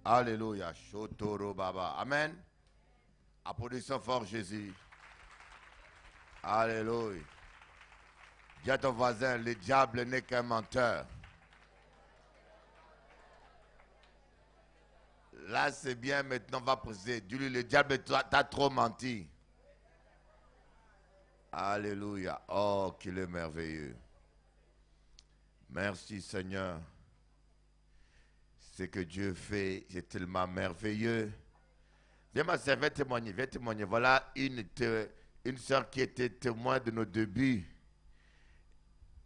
Alléluia. Shotoro Baba. Amen. Applaudissons fort Jésus. Alléluia. Dis à ton voisin, le diable n'est qu'un menteur. Là, c'est bien, maintenant, on va poser. Dis-lui, le diable t'a trop menti. Alléluia. Oh, qu'il est merveilleux. Merci, Seigneur. Ce que Dieu fait, c'est tellement merveilleux. Viens, ma sœur, viens témoigner, viens témoigner. Voilà une sœur qui était témoin de nos débuts.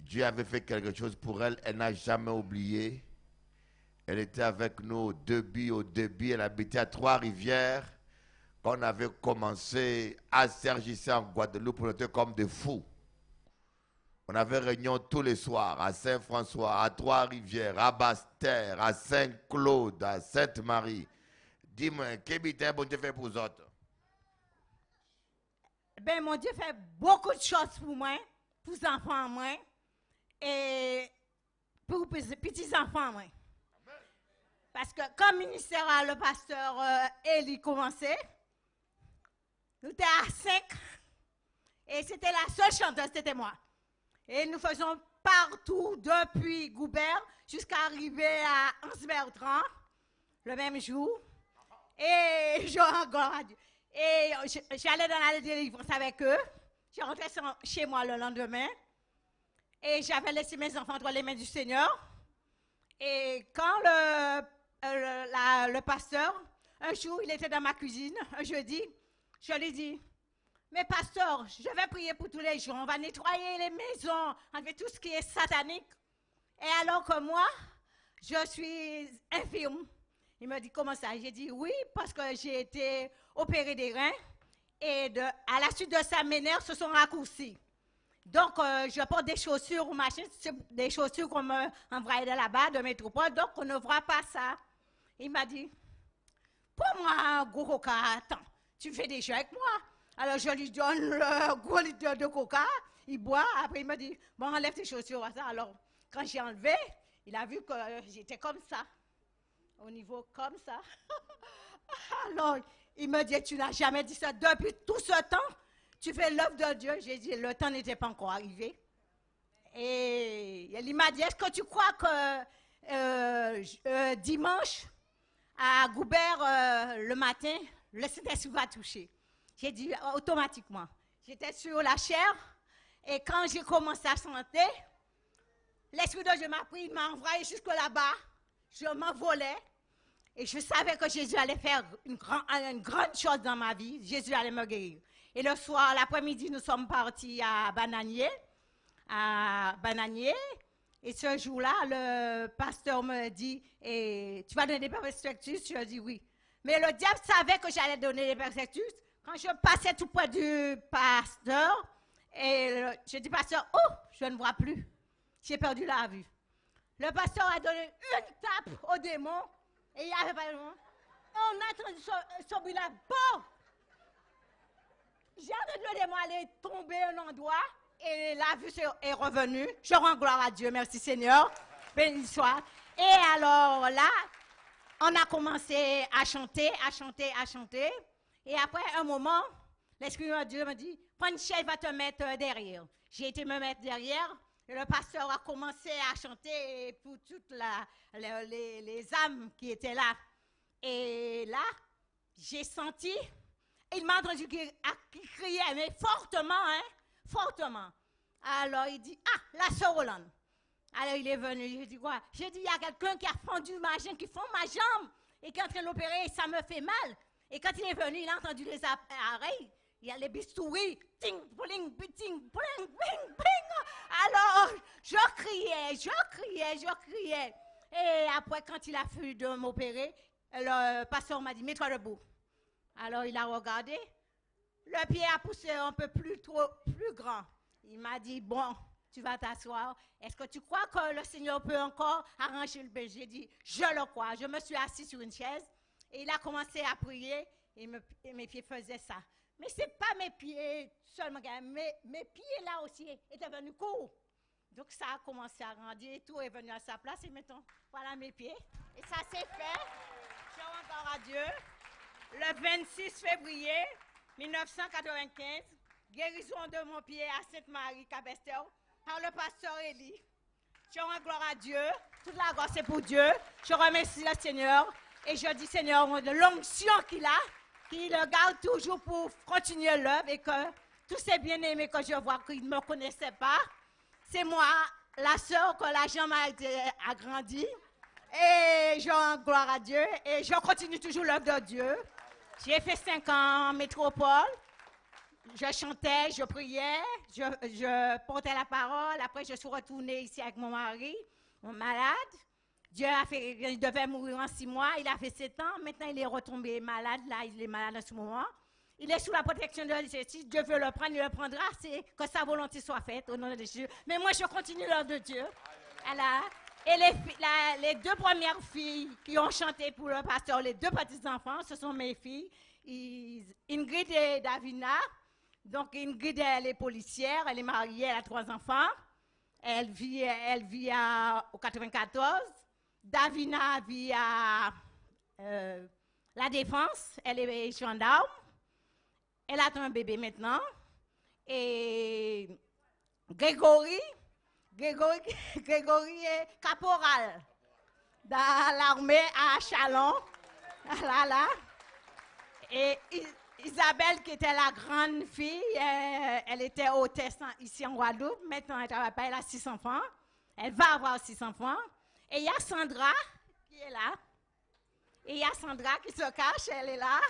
Dieu avait fait quelque chose pour elle, elle n'a jamais oublié. Elle était avec nous au début, elle habitait à Trois-Rivières. Quand on avait commencé à s'agir en Guadeloupe, on était comme des fous. On avait réunion tous les soirs à Saint-François, à Trois-Rivières, à Basse-Terre, à Saint-Claude, à Sainte-Marie. Dis-moi, qu'est-ce que bon Dieu fait pour vous autres? Ben, mon Dieu fait beaucoup de choses pour moi, pour les enfants, moi, et pour les petits-enfants, moi. Parce que comme ministère, le pasteur Eli commençait, nous étions à 5, et c'était la seule chanteuse, c'était moi. Et nous faisons partout, depuis Goubert jusqu'à arriver à Anse-Bertrand, le même jour. Et je encore et j'allais dans la délivrance avec eux. Je rentrais chez moi le lendemain. Et j'avais laissé mes enfants entre les mains du Seigneur. Et quand le pasteur, un jour, il était dans ma cuisine, un jeudi, je lui dis, mais pasteur, je vais prier pour tous les jours. On va nettoyer les maisons, enlever tout ce qui est satanique. Et alors que moi, je suis infirme. Il me dit, comment ça? J'ai dit, oui, parce que j'ai été opéré des reins. Et à la suite de ça, mes nerfs se sont raccourcis. Donc, je porte des chaussures ou machines, des chaussures qu'on me envoyait de là-bas, de métropole. Donc, on ne voit pas ça. Il m'a dit, pour moi, gros coca, attends, tu fais des jeux avec moi. Alors, je lui donne le gros litre de coca. Il boit. Après, il m'a dit, bon, enlève tes chaussures. Alors, quand j'ai enlevé, il a vu que j'étais comme ça. Au niveau comme ça. Alors, il me dit, tu n'as jamais dit ça. Depuis tout ce temps, tu fais l'œuvre de Dieu. J'ai dit, le temps n'était pas encore arrivé. Et il m'a dit, est-ce que tu crois que dimanche, à Goubert, le matin, le Saint-Esprit va toucher? J'ai dit, automatiquement. J'étais sur la chair. Et quand j'ai commencé à chanter, l'Esprit de Dieu m'a pris, il m'a envoyé jusque là-bas. Je m'envolais et je savais que Jésus allait faire une grande chose dans ma vie. Jésus allait me guérir. Et le soir, l'après-midi, nous sommes partis à Bananier. Et ce jour-là, le pasteur me dit, tu vas donner des perspectives? Je lui ai dit oui. Mais le diable savait que j'allais donner des perspectives. Quand je passais tout près du pasteur, et je dis, pasteur, oh, je ne vois plus. J'ai perdu la vue. Le pasteur a donné une tape au démon et il n'y avait pas de démon. On a entendu ce bruit-là. Bon! J'ai entendu le démon aller tomber un endroit et la vue est revenue. Je rends gloire à Dieu. Merci Seigneur. Béni soit. Et alors là, on a commencé à chanter. Et après un moment, l'Esprit de Dieu me dit, prends une chaise, va te mettre derrière. J'ai été me mettre derrière. Et le pasteur a commencé à chanter pour toutes les âmes qui étaient là. Et là, j'ai senti, il m'a entendu qui criait, mais fortement, hein, fortement. Alors il dit, ah, la sœur Hollande. Alors il est venu, j'ai dit quoi? J'ai dit, il y a quelqu'un qui a fendu ma jambe, qui fend ma jambe, et qui est en train de l'opérer, ça me fait mal. Et quand il est venu, il a entendu les oreilles. Il y a les bistouris, ting, bling, ting, bling, bling, bling. Alors, je criais. Et après, quand il a fini de m'opérer, le pasteur m'a dit, mets-toi debout. Alors, il a regardé. Le pied a poussé un peu plus grand. Il m'a dit, bon, tu vas t'asseoir. Est-ce que tu crois que le Seigneur peut encore arranger le bébé? J'ai dit, je le crois. Je me suis assis sur une chaise et il a commencé à prier et mes pieds faisaient ça. Mais ce n'est pas mes pieds seulement, mes pieds là aussi étaient venus courts. Donc ça a commencé à grandir, tout est venu à sa place et maintenant, voilà mes pieds. Et ça s'est fait. Je Gloire à Dieu. Le 26 février 1995, guérison de mon pied à Sainte-Marie, Cap-Esther, par le pasteur Élie. Je rends gloire à Dieu. Toute la gloire, c'est pour Dieu. Je remercie le Seigneur. Et je dis, Seigneur, de l'onction qu'il a, qu'il le garde toujours pour continuer l'œuvre et que tous ces bien-aimés que je vois qu'ils ne me connaissaient pas, c'est moi, la sœur que la jambe a été agrandie. Et je rends gloire à Dieu. Et je continue toujours l'œuvre de Dieu. J'ai fait 5 ans en métropole. Je chantais, je priais, je portais la parole. Après, je suis retournée ici avec mon mari, mon malade. Dieu a fait, il devait mourir en 6 mois. Il a fait 7 ans. Maintenant, il est retombé malade. Là, il est malade en ce moment. Il est sous la protection de Dieu. Si Dieu veut le prendre, il le prendra. C'est que sa volonté soit faite au nom de Jésus. Mais moi, je continue l'œuvre de Dieu. Voilà. Et les 2 premières filles qui ont chanté pour le pasteur, les 2 petits-enfants, ce sont mes filles, Ingrid et Davina. Donc, Ingrid, elle est policière, elle est mariée, elle a 3 enfants. Elle vit au 94. Davina vit à La Défense, elle est gendarme. Elle a un bébé maintenant. Et Grégory est caporal dans l'armée à Chalon. Là. Et Isabelle, qui était la grande fille, elle était hôtesse ici en Guadeloupe. Maintenant, elle travaille pas, elle a 6 enfants. Elle va avoir 6 enfants. Et il y a Sandra qui est là. Et il y a Sandra qui se cache, elle est là.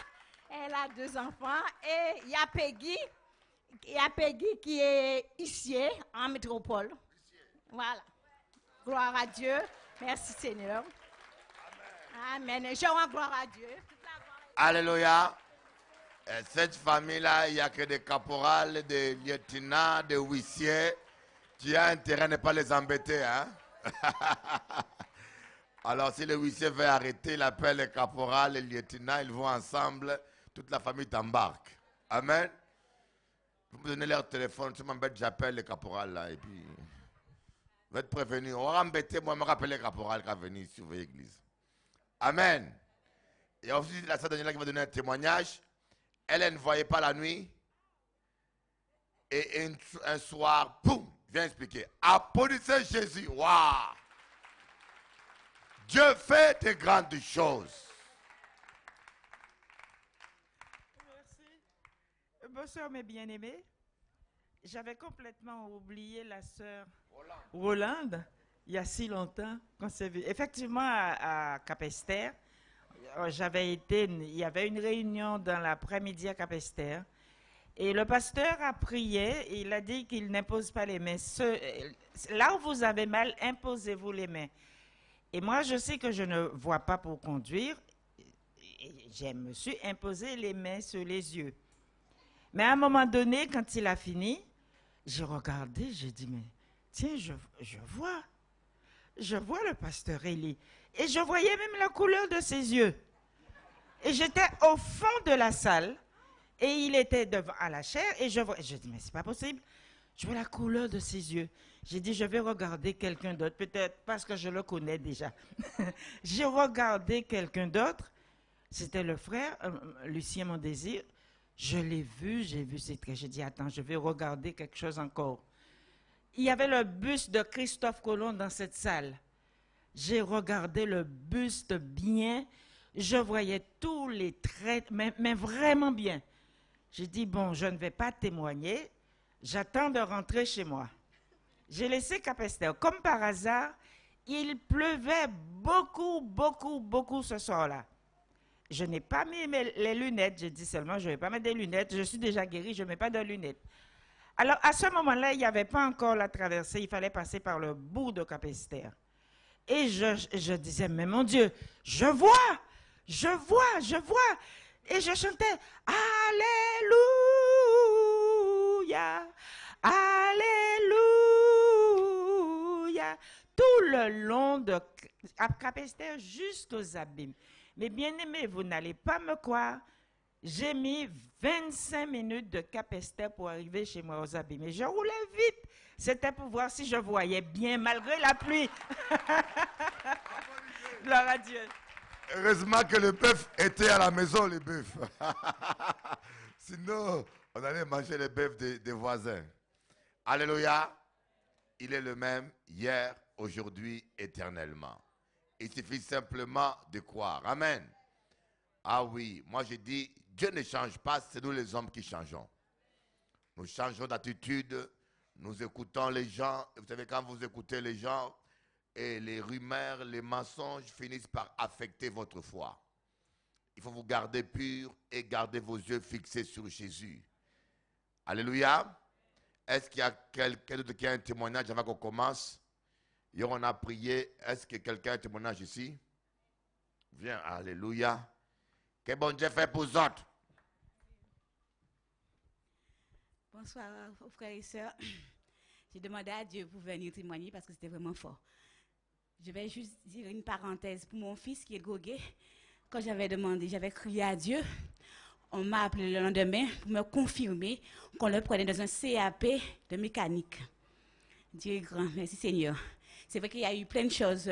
Elle a 2 enfants. Et il y a Peggy. Il y a Peggy qui est ici, en métropole. Voilà. Gloire à Dieu. Merci Seigneur. Amen. Et je rends gloire à Dieu. Alléluia. Cette famille-là, il n'y a que des caporales, des lieutenants, des huissiers. Tu as intérêt à ne pas les embêter, hein? Alors, si le huissier veut arrêter, il appelle les caporales, les lieutenants, ils vont ensemble, toute la famille t'embarque. Amen. Vous me donnez leur téléphone, tu m'embêtes, j'appelle les caporales là, et puis, vous êtes prévenus. On va embêter, moi, je me rappelle les caporales qui sont venus surveiller l'église. Amen. Il y a aussi la sœur Daniela qui va donner un témoignage. Elle ne voyait pas la nuit. Et un soir, boum, viens expliquer. Applaudissez Jésus. Waouh! Dieu fait de grandes choses. Merci. Bonsoir mes bien-aimés. J'avais complètement oublié la sœur Rolande il y a si longtemps qu'on s'est vu. Effectivement, à Cap-Esther, il y avait une réunion dans l'après-midi à Cap-Esther. Et le pasteur a prié, et il a dit qu'il n'impose pas les mains. Là où vous avez mal, imposez-vous les mains. Et moi, je sais que je ne vois pas pour conduire. Je me suis imposé les mains sur les yeux. Mais à un moment donné, quand il a fini, j'ai regardé, j'ai dit, mais tiens, je vois le pasteur Élie. Et je voyais même la couleur de ses yeux. Et j'étais au fond de la salle. Et il était devant à la chaire. Et je dis, mais c'est pas possible. Je vois la couleur de ses yeux. J'ai dit, je vais regarder quelqu'un d'autre. Peut-être parce que je le connais déjà. J'ai regardé quelqu'un d'autre. C'était le frère, Lucien Mondésir. Je l'ai vu, j'ai vu ses traits. J'ai dit, attends, je vais regarder quelque chose encore. Il y avait le buste de Christophe Colomb dans cette salle. J'ai regardé le buste bien. Je voyais tous les traits, mais vraiment bien. J'ai dit, bon, je ne vais pas témoigner. J'attends de rentrer chez moi. J'ai laissé Cap-Esther. Comme par hasard, il pleuvait beaucoup ce soir-là. Je n'ai pas mis les lunettes. J'ai dit seulement, je ne vais pas mettre des lunettes. Je suis déjà guérie, je ne mets pas de lunettes. Alors, à ce moment-là, il n'y avait pas encore la traversée. Il fallait passer par le bout de Cap-Esther. Et je disais, mais mon Dieu, je vois. Et je chantais, Alléluia, Alléluia, tout le long de Cap-Esther jusqu'aux abîmes. Mais bien aimés, vous n'allez pas me croire, j'ai mis 25 minutes de Cap-Esther pour arriver chez moi aux abîmes. Et je roulais vite. C'était pour voir si je voyais bien malgré la pluie. Gloire à Dieu. Heureusement que le bœuf était à la maison, le bœuf. Sinon, on allait manger le bœuf des voisins. Alléluia. Il est le même hier, aujourd'hui, éternellement. Il suffit simplement de croire. Amen. Ah oui, moi je dis, Dieu ne change pas, c'est nous les hommes qui changeons. Nous changeons d'attitude, nous écoutons les gens. Vous savez, quand vous écoutez les gens, et les rumeurs, les mensonges finissent par affecter votre foi. Il faut vous garder pur et garder vos yeux fixés sur Jésus. Alléluia. Est-ce qu'il y a quelqu'un d'autre qui a un témoignage avant qu'on commence? Hier, on a prié. Est-ce que quelqu'un a un témoignage ici? Viens, alléluia. Que bon Dieu fait pour vous autres. Bonsoir, frères et sœurs. J'ai demandé à Dieu pour venir témoigner parce que c'était vraiment fort. Je vais juste dire une parenthèse pour mon fils qui est drogué. Quand j'avais crié à Dieu, on m'a appelé le lendemain pour me confirmer qu'on le prenait dans un CAP de mécanique. Dieu est grand, merci Seigneur. C'est vrai qu'il y a eu plein de choses,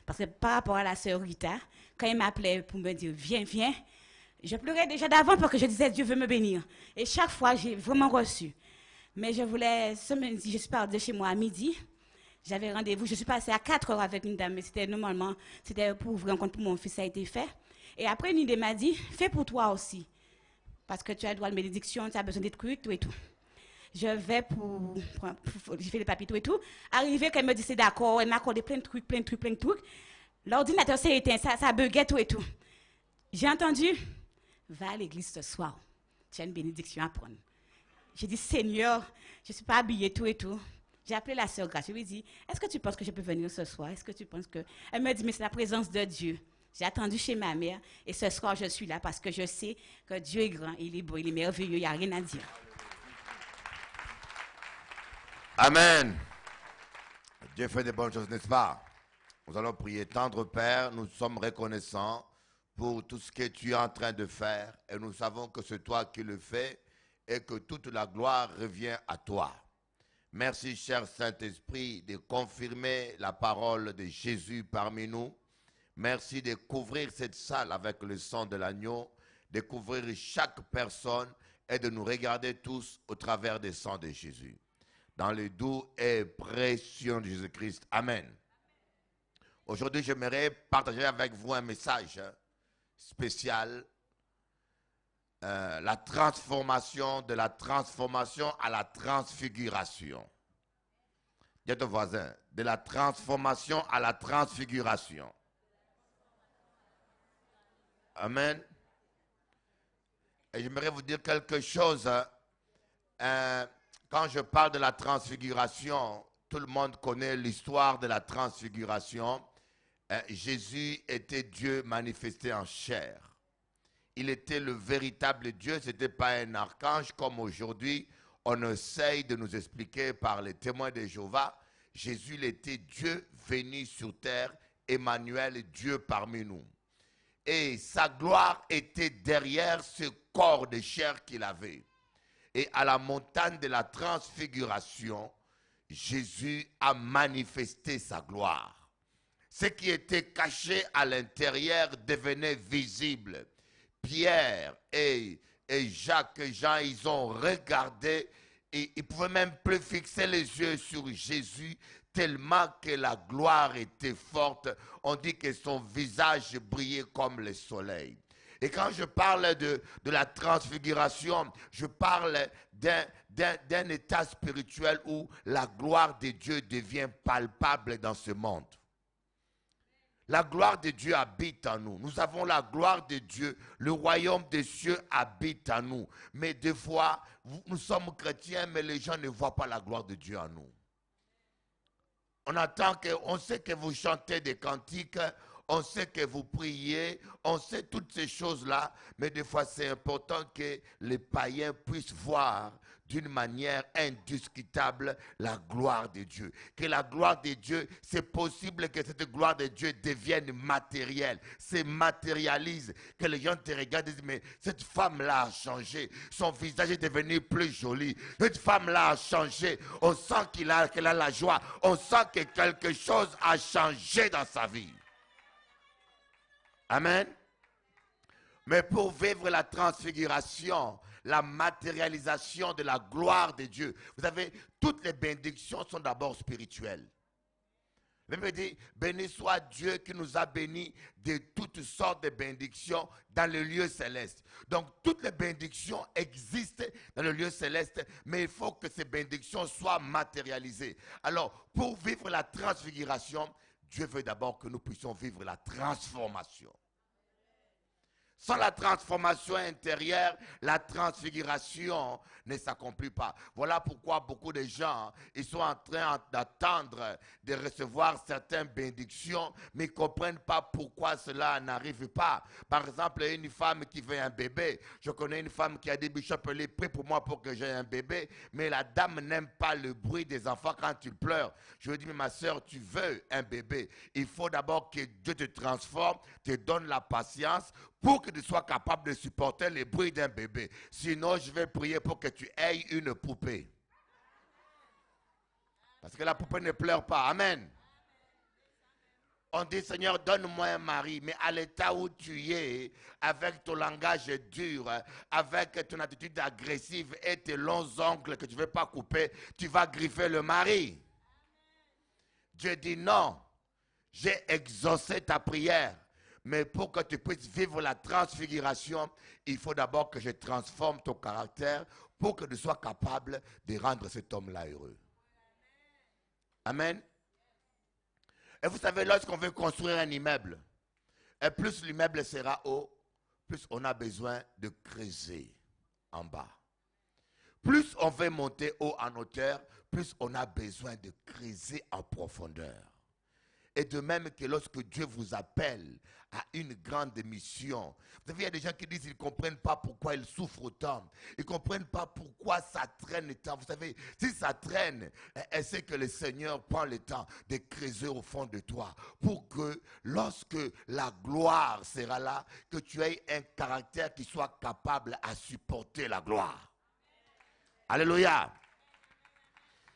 parce que par rapport à la sœur Rita, quand elle m'appelait pour me dire viens, viens, je pleurais déjà d'avant parce que je disais Dieu veut me bénir. Et chaque fois, j'ai vraiment reçu. Mais samedi, je suis partie de chez moi à midi. J'avais rendez-vous, je suis passée à 4 heures avec une dame, mais c'était pour ouvrir un compte pour mon fils, ça a été fait. Et après, une idée m'a dit, fais pour toi aussi. Parce que tu as le droit de bénédiction, tu as besoin d'être trucs, tout et tout. Je vais j'ai fait les papiers, tout et tout. Arrivé, qu'elle me dit, c'est d'accord, elle m'a accordé plein de trucs. L'ordinateur s'est éteint, ça buguait, tout et tout. J'ai entendu, va à l'église ce soir, tu as une bénédiction à prendre. J'ai dit, Seigneur, je ne suis pas habillée, tout et tout. J'ai appelé la sœur Grace. Je lui ai dit, est-ce que tu penses que je peux venir ce soir? Est-ce que tu penses que... Elle me dit, mais c'est la présence de Dieu. J'ai attendu chez ma mère et ce soir, je suis là parce que je sais que Dieu est grand, il est beau, il est merveilleux, il n'y a rien à dire. Amen. Dieu fait de bonnes choses, n'est-ce pas? Nous allons prier. Tendre Père, nous sommes reconnaissants pour tout ce que tu es en train de faire et nous savons que c'est toi qui le fais et que toute la gloire revient à toi. Merci, cher Saint-Esprit, de confirmer la parole de Jésus parmi nous. Merci de couvrir cette salle avec le sang de l'agneau, de couvrir chaque personne et de nous regarder tous au travers des sangs de Jésus. Dans le doux et précieux nom de Jésus-Christ. Amen. Aujourd'hui, j'aimerais partager avec vous un message spécial. La transformation, de la transformation à la transfiguration. Dis à ton voisin, de la transformation à la transfiguration. Amen. Et j'aimerais vous dire quelque chose. Quand je parle de la transfiguration, tout le monde connaît l'histoire de la transfiguration. Jésus était Dieu manifesté en chair. Il était le véritable Dieu, ce n'était pas un archange comme aujourd'hui. On essaye de nous expliquer par les témoins de Jéhovah. Jésus, il était Dieu venu sur terre, Emmanuel, Dieu parmi nous. Et sa gloire était derrière ce corps de chair qu'il avait. Et à la montagne de la transfiguration, Jésus a manifesté sa gloire. Ce qui était caché à l'intérieur devenait visible. Pierre et Jacques et Jean, ils ont regardé et ils ne pouvaient même plus fixer les yeux sur Jésus tellement que la gloire était forte. On dit que son visage brillait comme le soleil. Et quand je parle de la transfiguration, je parle d'un état spirituel où la gloire de Dieu devient palpable dans ce monde. La gloire de Dieu habite en nous. Nous avons la gloire de Dieu. Le royaume des cieux habite en nous. Mais des fois, nous sommes chrétiens, mais les gens ne voient pas la gloire de Dieu en nous. On sait que vous chantez des cantiques, on sait que vous priez, on sait toutes ces choses-là, mais des fois c'est important que les païens puissent voir d'une manière indiscutable la gloire de Dieu. Que la gloire de Dieu, c'est possible que cette gloire de Dieu devienne matérielle, se matérialise, que les gens te regardent et disent, mais cette femme-là a changé, son visage est devenu plus joli, cette femme-là a changé, on sent qu'elle a la joie, on sent que quelque chose a changé dans sa vie. Amen. Mais pour vivre la transfiguration, la matérialisation de la gloire de Dieu, vous savez, toutes les bénédictions sont d'abord spirituelles. La Bible dit, béni soit Dieu qui nous a bénis de toutes sortes de bénédictions dans le lieu céleste. Donc, toutes les bénédictions existent dans le lieu céleste, mais il faut que ces bénédictions soient matérialisées. Alors, pour vivre la transfiguration, Dieu veut d'abord que nous puissions vivre la transformation. Sans la transformation intérieure, la transfiguration ne s'accomplit pas. Voilà pourquoi beaucoup de gens, ils sont en train d'attendre de recevoir certaines bénédictions, mais ils ne comprennent pas pourquoi cela n'arrive pas. Par exemple, une femme qui veut un bébé. Je connais une femme qui a dit, Bishop, prie pour moi pour que j'aie un bébé. Mais la dame n'aime pas le bruit des enfants quand ils pleurent. Je lui ai dit, mais ma soeur, tu veux un bébé. Il faut d'abord que Dieu te transforme, te donne la patience, pour que tu sois capable de supporter les bruits d'un bébé. Sinon, je vais prier pour que tu aies une poupée. Parce que la poupée ne pleure pas. Amen. On dit, Seigneur, donne-moi un mari. Mais à l'état où tu es, avec ton langage dur, avec ton attitude agressive et tes longs ongles que tu ne veux pas couper, tu vas griffer le mari. Dieu dit non. J'ai exaucé ta prière. Mais pour que tu puisses vivre la transfiguration, il faut d'abord que je transforme ton caractère pour que tu sois capable de rendre cet homme-là heureux. Amen. Et vous savez, lorsqu'on veut construire un immeuble, et plus l'immeuble sera haut, plus on a besoin de creuser en bas. Plus on veut monter haut en hauteur, plus on a besoin de creuser en profondeur. Et de même que lorsque Dieu vous appelle à une grande mission, vous savez, il y a des gens qui disent qu'ils ne comprennent pas pourquoi ils souffrent autant. Ils ne comprennent pas pourquoi ça traîne tant. Vous savez, si ça traîne, c'est que le Seigneur prend le temps de creuser au fond de toi pour que lorsque la gloire sera là, que tu aies un caractère qui soit capable à supporter la gloire. Alléluia.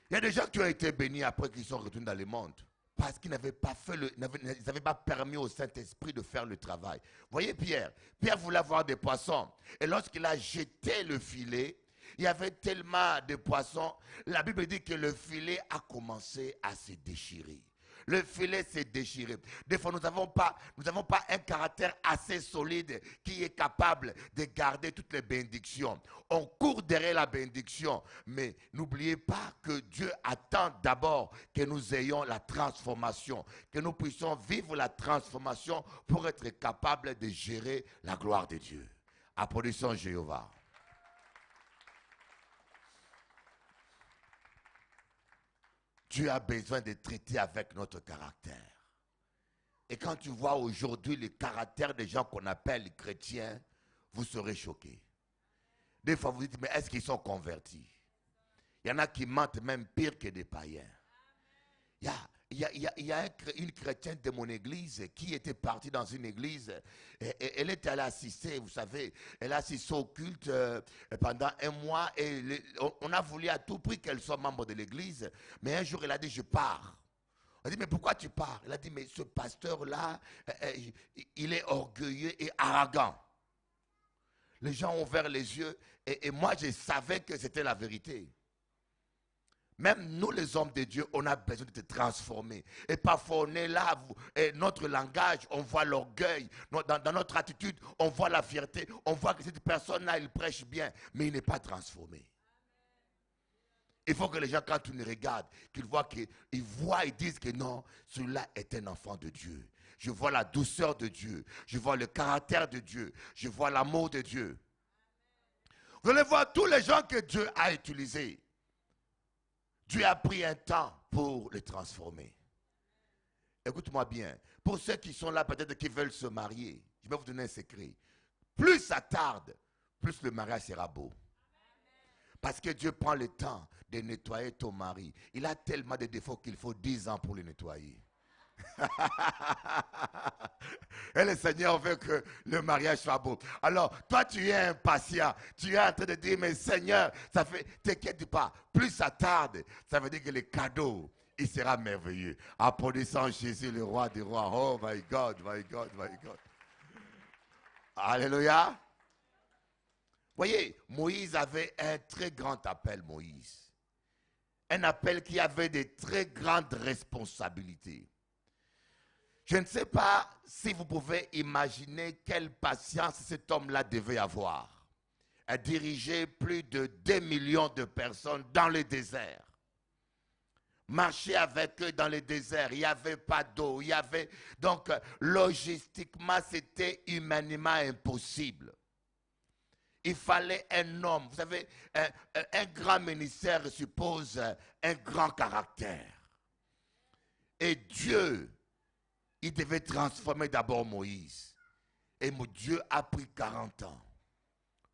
Il y a des gens qui ont été bénis après qu'ils sont retournés dans le monde. Parce qu'ils n'avaient pas permis au Saint-Esprit de faire le travail. Voyez Pierre voulait avoir des poissons. Et lorsqu'il a jeté le filet, il y avait tellement de poissons. La Bible dit que le filet a commencé à se déchirer. Le filet s'est déchiré. Des fois, nous n'avons pas un caractère assez solide qui est capable de garder toutes les bénédictions. On court derrière la bénédiction, mais n'oubliez pas que Dieu attend d'abord que nous ayons la transformation, que nous puissions vivre la transformation pour être capables de gérer la gloire de Dieu. Applaudissons Jéhovah. Dieu a besoin de traiter avec notre caractère. Et quand tu vois aujourd'hui le caractère des gens qu'on appelle chrétiens, vous serez choqués. Des fois, vous dites, mais est-ce qu'ils sont convertis? Il y en a qui mentent même pire que des païens. Il y a une chrétienne de mon église qui était partie dans une église. Et elle était allée assister, vous savez, elle a assisté au culte pendant un mois. Et on a voulu à tout prix qu'elle soit membre de l'église. Mais un jour, elle a dit, je pars. On a dit, mais pourquoi tu pars? Elle a dit, mais ce pasteur-là, il est orgueilleux et arrogant. Les gens ont ouvert les yeux et moi, je savais que c'était la vérité. Même nous, les hommes de Dieu, on a besoin de te transformer. Et parfois, on est là, et notre langage, on voit l'orgueil. Dans notre attitude, on voit la fierté. On voit que cette personne-là, il prêche bien, mais il n'est pas transformé. Il faut que les gens, quand ils nous regardent, qu'ils voient, ils disent que non, celui-là est un enfant de Dieu. Je vois la douceur de Dieu. Je vois le caractère de Dieu. Je vois l'amour de Dieu. Vous allez voir tous les gens que Dieu a utilisés. Dieu a pris un temps pour les transformer. Écoute-moi bien. Pour ceux qui sont là, peut-être qui veulent se marier, je vais vous donner un secret. Plus ça tarde, plus le mariage sera beau. Parce que Dieu prend le temps de nettoyer ton mari. Il a tellement de défauts qu'il faut 10 ans pour le nettoyer. Et le Seigneur veut que le mariage soit beau. Alors, toi, tu es impatient. Tu es en train de dire, mais Seigneur, ça fait, t'inquiète pas. Plus ça tarde, ça veut dire que le cadeau, il sera merveilleux. Applaudissons Jésus, le roi des rois. Oh my God, my God, my God. Alléluia. Voyez, Moïse avait un très grand appel, Moïse. Un appel qui avait de très grandes responsabilités. Je ne sais pas si vous pouvez imaginer quelle patience cet homme-là devait avoir. À diriger plus de 2 millions de personnes dans le désert. Marcher avec eux dans le désert, il n'y avait pas d'eau, il y avait... Donc, logistiquement, c'était humainement impossible. Il fallait un homme. Vous savez, un grand ministère suppose un grand caractère. Et Dieu, il devait transformer d'abord Moïse. Et Dieu a pris 40 ans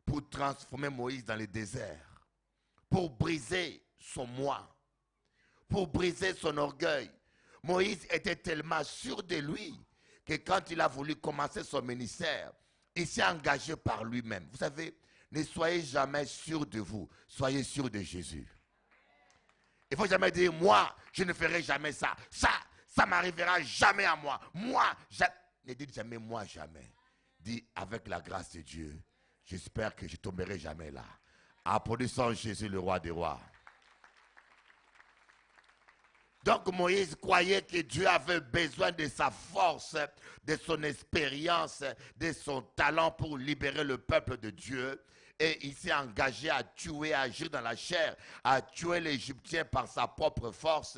pour transformer Moïse dans le désert, pour briser son moi, pour briser son orgueil. Moïse était tellement sûr de lui que quand il a voulu commencer son ministère, il s'est engagé par lui-même. Vous savez, ne soyez jamais sûr de vous, soyez sûr de Jésus. Il ne faut jamais dire, moi, je ne ferai jamais ça. Ça m'arrivera jamais à moi. Moi, ne dites jamais moi, jamais. Dis, avec la grâce de Dieu, j'espère que je ne tomberai jamais là. Applaudissons Jésus, le roi des rois. Donc Moïse croyait que Dieu avait besoin de sa force, de son expérience, de son talent pour libérer le peuple de Dieu. Et il s'est engagé à tuer, à agir dans la chair, à tuer l'Égyptien par sa propre force.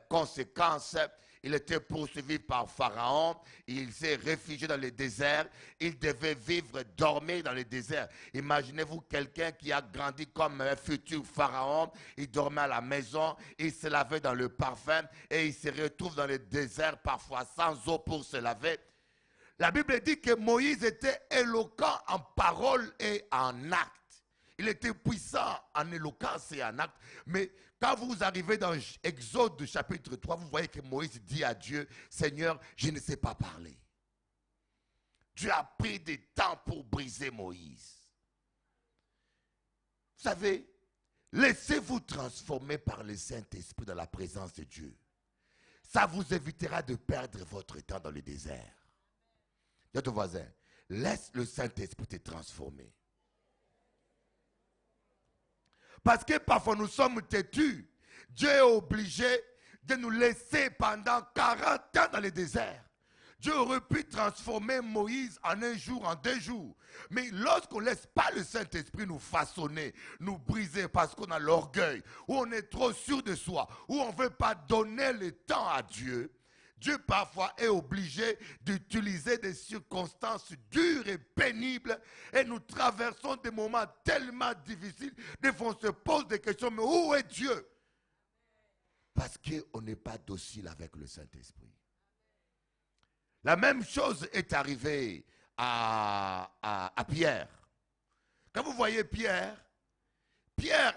Conséquence, il était poursuivi par Pharaon, il s'est réfugié dans le désert, il devait vivre, dormir dans le désert. Imaginez-vous quelqu'un qui a grandi comme un futur Pharaon, il dormait à la maison, il se lavait dans le parfum et il se retrouve dans le désert parfois sans eau pour se laver. La Bible dit que Moïse était éloquent en parole et en acte. Il était puissant en éloquence et en acte. Mais quand vous arrivez dans Exode chapitre 3, vous voyez que Moïse dit à Dieu, Seigneur, je ne sais pas parler. Dieu a pris du temps pour briser Moïse. Vous savez, laissez-vous transformer par le Saint-Esprit dans la présence de Dieu. Ça vous évitera de perdre votre temps dans le désert. Dis à ton voisin, laisse le Saint-Esprit te transformer. Parce que parfois nous sommes têtus. Dieu est obligé de nous laisser pendant 40 ans dans le désert. Dieu aurait pu transformer Moïse en un jour, en 2 jours. Mais lorsqu'on ne laisse pas le Saint-Esprit nous façonner, nous briser parce qu'on a l'orgueil, ou on est trop sûr de soi, ou on ne veut pas donner le temps à Dieu, Dieu parfois est obligé d'utiliser des circonstances dures et pénibles et nous traversons des moments tellement difficiles. Des fois on se pose des questions, mais où est Dieu? Parce qu'on n'est pas docile avec le Saint-Esprit. La même chose est arrivée à Pierre. Quand vous voyez Pierre,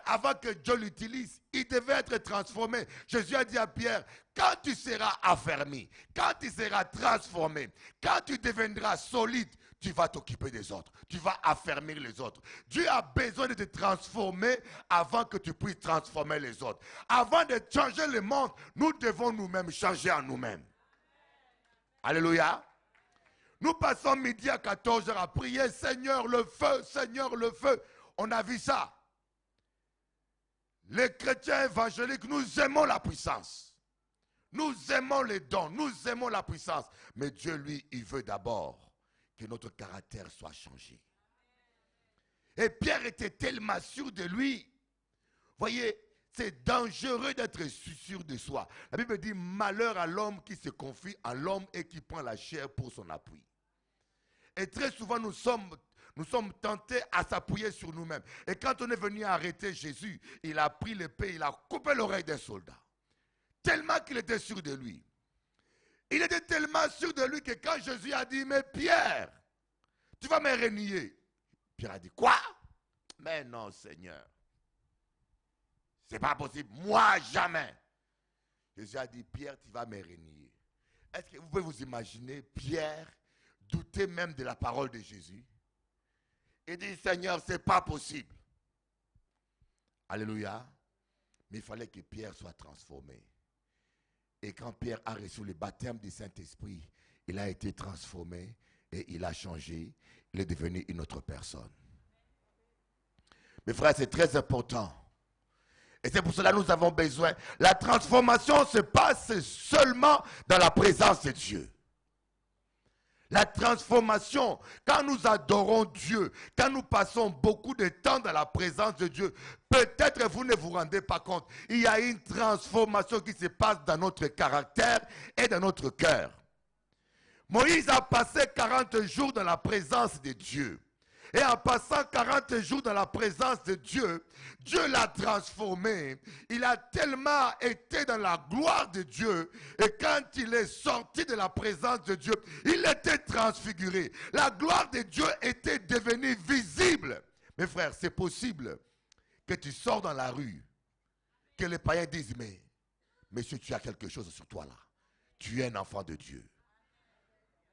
avant que Dieu l'utilise, il devait être transformé. Jésus a dit à Pierre, quand tu seras affermi, quand tu seras transformé, quand tu deviendras solide, tu vas t'occuper des autres. Tu vas affermir les autres. Dieu a besoin de te transformer avant que tu puisses transformer les autres. Avant de changer le monde, nous devons nous-mêmes changer en nous-mêmes. Alléluia. Nous passons midi à 14h à prier, Seigneur le feu, Seigneur le feu. On a vu ça. Les chrétiens évangéliques, nous aimons la puissance. Nous aimons les dons, nous aimons la puissance. Mais Dieu, lui, il veut d'abord que notre caractère soit changé. Et Pierre était tellement sûr de lui. Voyez, c'est dangereux d'être sûr de soi. La Bible dit, malheur à l'homme qui se confie à l'homme et qui prend la chair pour son appui. Et très souvent, nous sommes tentés à s'appuyer sur nous-mêmes. Et quand on est venu arrêter Jésus, il a pris l'épée, il a coupé l'oreille d'un soldat. Tellement qu'il était sûr de lui. Il était tellement sûr de lui que quand Jésus a dit, mais Pierre, tu vas me renier. Pierre a dit, quoi? Mais non, Seigneur. C'est pas possible. Moi, jamais. Jésus a dit, Pierre, tu vas me renier. Est-ce que vous pouvez vous imaginer, Pierre douter même de la parole de Jésus? Il dit, Seigneur, ce n'est pas possible. Alléluia. Mais il fallait que Pierre soit transformé. Et quand Pierre a reçu le baptême du Saint-Esprit, il a été transformé. et il a changé. Il est devenu une autre personne. Mes frères, c'est très important. Et c'est pour cela que nous avons besoin. La transformation se passe seulement dans la présence de Dieu. La transformation, quand nous adorons Dieu, quand nous passons beaucoup de temps dans la présence de Dieu, peut-être vous ne vous rendez pas compte. Il y a une transformation qui se passe dans notre caractère et dans notre cœur. Moïse a passé 40 jours dans la présence de Dieu. Et en passant 40 jours dans la présence de Dieu, Dieu l'a transformé. Il a tellement été dans la gloire de Dieu. Et quand il est sorti de la présence de Dieu, il était transfiguré. La gloire de Dieu était devenue visible. Mes frères, c'est possible que tu sors dans la rue, que les païens disent, mais monsieur, tu as quelque chose sur toi là. Tu es un enfant de Dieu.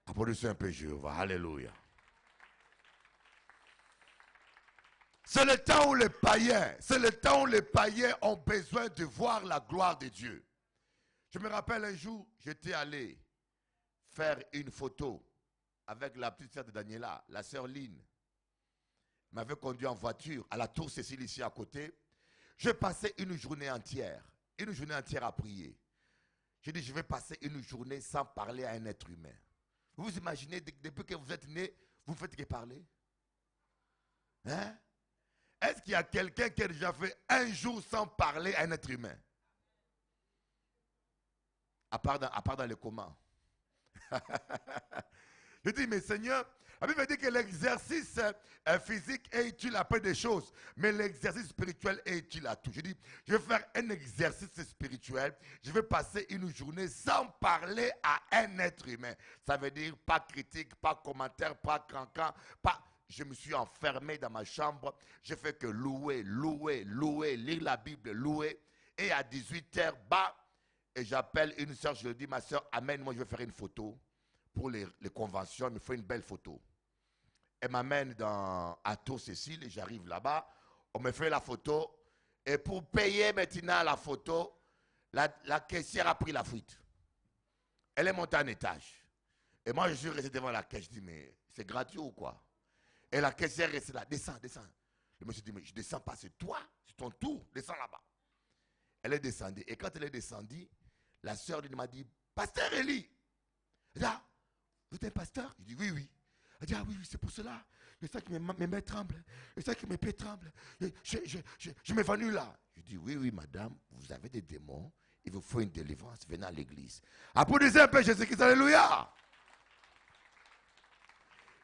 Applaudissez un peu Jéhovah. Alléluia. C'est le temps où les païens ont besoin de voir la gloire de Dieu. Je me rappelle un jour, j'étais allé faire une photo avec la petite sœur de Daniela, la sœur Lynn. Elle m'avait conduit en voiture à la tour Cécile ici à côté. J'ai passé une journée entière à prier. J'ai dit, je vais passer une journée sans parler à un être humain. Vous vous imaginez, depuis que vous êtes né, vous ne faites que parler? Hein? Est-ce qu'il y a quelqu'un qui a déjà fait un jour sans parler à un être humain? À part dans le coma. Je dis, mais Seigneur, la Bible dit que l'exercice physique est utile à peu de choses, mais l'exercice spirituel est utile à tout. Je dis, je vais faire un exercice spirituel, je vais passer une journée sans parler à un être humain. Ça veut dire pas critique, pas commentaire, pas cancan, pas... Je me suis enfermé dans ma chambre. Je fais que louer, lire la Bible, louer. Et à 18h, et j'appelle une soeur, je lui dis, ma soeur, amène-moi, je vais faire une photo pour les conventions, il me faut une belle photo. Elle m'amène à Tour Cécile, et j'arrive là-bas, on me fait la photo, et pour payer maintenant la photo, la caissière a pris la fuite. Elle est montée en étage. Et moi, je suis resté devant la caisse, je dis, mais c'est gratuit ou quoi? Et la caissière reste là, descends. Le monsieur dit, mais je ne descends pas, c'est toi, c'est ton tour, descends là-bas. Elle est descendue. Et quand elle est descendue, la sœur m'a dit, pasteur Élie. Elle dit, ah, vous êtes un pasteur? Je dis, oui. Elle dit, ah oui, c'est pour cela. Je sens que mes mains tremblent, je sens que mes pieds tremblent. Je m'évanouis là. Je dis, oui, madame, vous avez des démons, il vous faut une délivrance, venez à l'église. Applaudissez un peu Jésus-Christ, alléluia.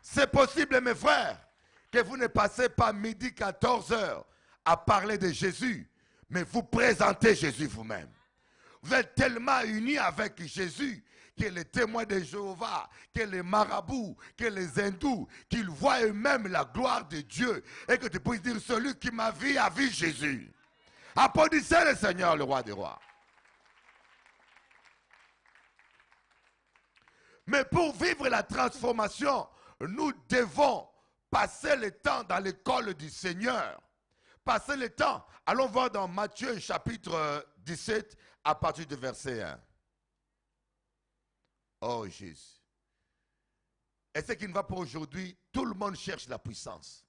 C'est possible, mes frères, que vous ne passez pas midi 14h à parler de Jésus, mais vous présentez Jésus vous-même. Vous êtes tellement unis avec Jésus que les témoins de Jéhovah, que les marabouts, que les hindous, qu'ils voient eux-mêmes la gloire de Dieu et que tu puisses dire, celui qui m'a vu a vu Jésus. Applaudissez le Seigneur, le roi des rois. Mais pour vivre la transformation, nous devons passer le temps dans l'école du Seigneur. Passer le temps. Allons voir dans Matthieu chapitre 17 à partir du verset 1. Oh Jésus. Et ce qui ne va pas aujourd'hui, tout le monde cherche la puissance.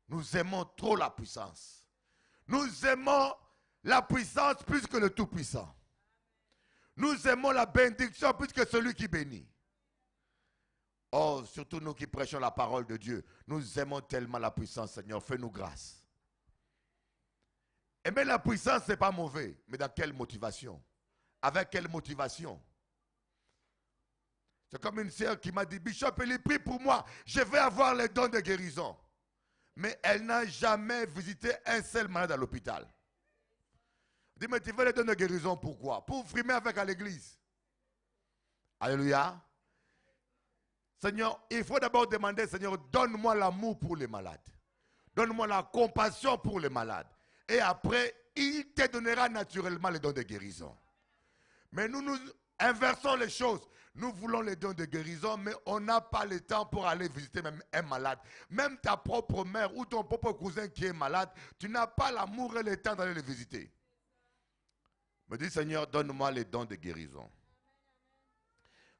Nous aimons trop la puissance. Nous aimons la puissance plus que le Tout-Puissant. Nous aimons la bénédiction plus que celui qui bénit. Oh, surtout nous qui prêchons la parole de Dieu. Nous aimons tellement la puissance, Seigneur. Fais-nous grâce. Aimer la puissance, ce n'est pas mauvais. Mais dans quelle motivation? Avec quelle motivation? C'est comme une sœur qui m'a dit, Bishop, elle prie pour moi. Je vais avoir les dons de guérison. Mais elle n'a jamais visité un seul malade à l'hôpital. Dis, mais tu veux les dons de guérison, pourquoi? Pour frimer avec à l'église. Alléluia. Seigneur, il faut d'abord demander, Seigneur, donne-moi l'amour pour les malades. Donne-moi la compassion pour les malades. Et après, il te donnera naturellement les dons de guérison. Mais nous inversons les choses. Nous voulons les dons de guérison, mais on n'a pas le temps pour aller visiter même un malade. Même ta propre mère ou ton propre cousin qui est malade, tu n'as pas l'amour et le temps d'aller les visiter. Me dis, Seigneur, donne-moi les dons de guérison.